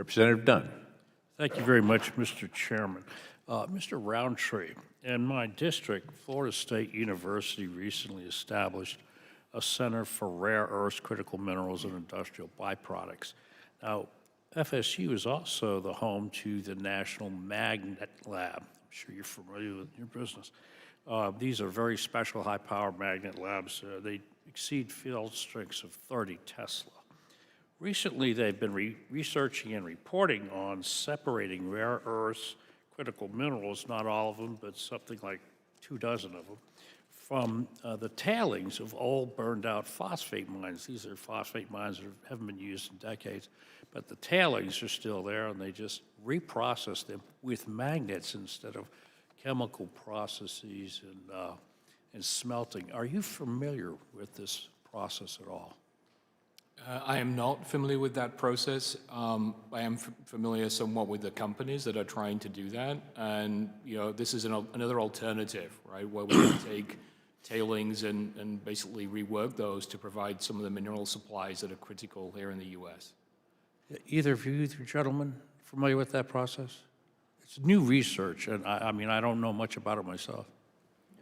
Representative Dunn. Thank you very much, Mr. Chairman. Mr. Roundtree, in my district, Florida State University recently established a Center for Rare Earths, Critical Minerals, and Industrial Byproducts. Now, FSU is also the home to the National Magnet Lab. I'm sure you're familiar with your business. These are very special high-power magnet labs. They exceed field strengths of 30 Tesla. Recently, they've been researching and reporting on separating rare earths, critical minerals, not all of them, but something like 24 of them, from the tailings of old burned out phosphate mines. These are phosphate mines that haven't been used in decades, but the tailings are still there, and they just reprocess them with magnets instead of chemical processes and smelting. Are you familiar with this process at all? I am not familiar with that process. I am familiar somewhat with the companies that are trying to do that. And, this is another alternative, right, where we can take tailings and basically rework those to provide some of the mineral supplies that are critical here in the U.S. Either of you gentlemen familiar with that process? It's new research, and I mean, I don't know much about it myself.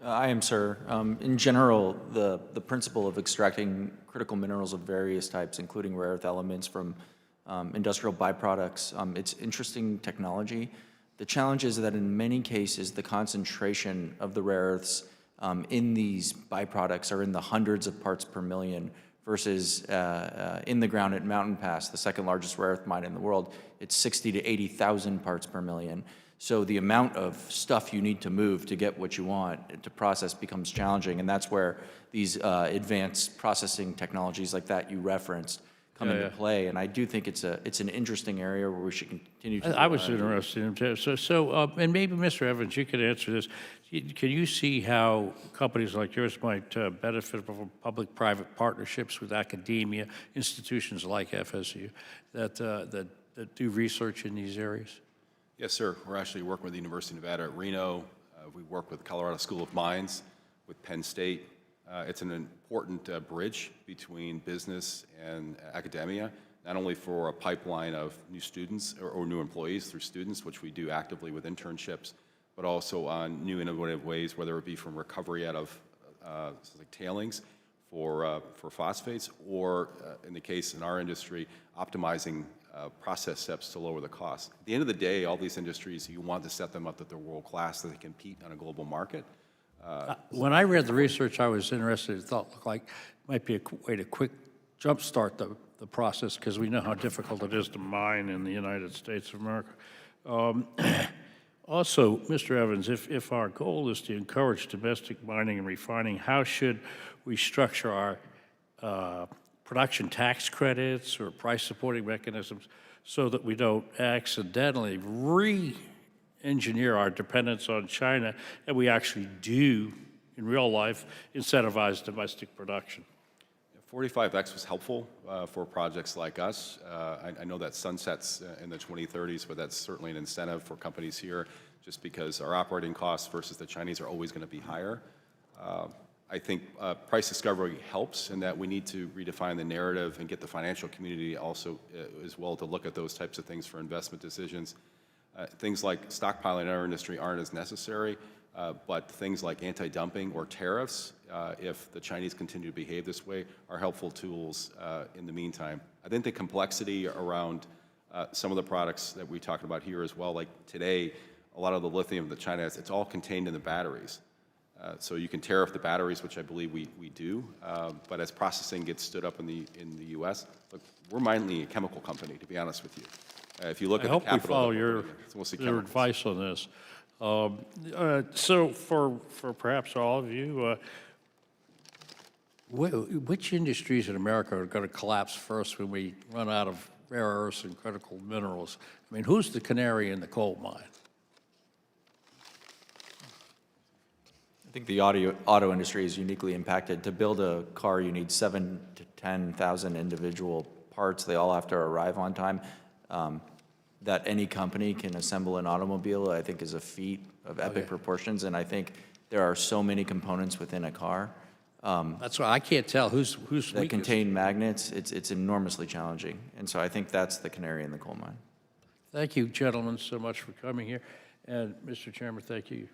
I am, sir. In general, the principle of extracting critical minerals of various types, including rare earth elements from industrial byproducts, it's interesting technology. The challenge is that in many cases, the concentration of the rare earths in these byproducts are in the hundreds of parts per million versus in the ground at Mountain Pass, the second largest rare earth mine in the world, it's 60 to 80,000 parts per million. So the amount of stuff you need to move to get what you want to process becomes challenging, and that's where these advanced processing technologies like that you referenced come into play. And I do think it's an interesting area where we should continue to. I was interested in it. So and maybe Mr. Evans, you could answer this. Can you see how companies like yours might benefit from public-private partnerships with academia, institutions like FSU that do research in these areas? Yes, sir. We're actually working with the University of Nevada at Reno. We work with the Colorado School of Mines, with Penn State. It's an important bridge between business and academia, not only for a pipeline of new students or new employees through students, which we do actively with internships, but also on new innovative ways, whether it be from recovery out of like tailings for phosphates, or in the case in our industry, optimizing process steps to lower the cost. At the end of the day, all these industries, you want to set them up that they're world-class, so they compete on a global market. When I read the research, I was interested. It looked like it might be a way to quick jumpstart the process, because we know how difficult it is to mine in the United States of America. Also, Mr. Evans, if our goal is to encourage domestic mining and refining, how should we structure our production tax credits or price supporting mechanisms so that we don't accidentally re-engineer our dependence on China, and we actually do, in real life, incentivize domestic production? 45X was helpful for projects like us. I know that sunsets in the 2030s, but that's certainly an incentive for companies here, just because our operating costs versus the Chinese are always going to be higher. I think price discovery helps in that we need to redefine the narrative and get the financial community also as well to look at those types of things for investment decisions. Things like stockpiling in our industry aren't as necessary, but things like anti-dumping or tariffs, if the Chinese continue to behave this way, are helpful tools in the meantime. I think the complexity around some of the products that we talked about here as well, like today, a lot of the lithium that China has, it's all contained in the batteries. So you can tariff the batteries, which I believe we do, but as processing gets stood up in the U.S., look, we're mainly a chemical company, to be honest with you. If you look at the capital, I hope we follow your advice on this. So for perhaps all of you, which industries in America are going to collapse first when we run out of rare earths and critical minerals? I mean, who's the canary in the coal mine? I think the auto industry is uniquely impacted. To build a car, you need 7,000 to 10,000 individual parts. They all have to arrive on time. That any company can assemble an automobile, I think, is a feat of epic proportions. And I think there are so many components within a car. That's why I can't tell who's that contain magnets. It's enormously challenging. And so I think that's the canary in the coal mine. Thank you, gentlemen, so much for coming here. And Mr. Chairman, thank you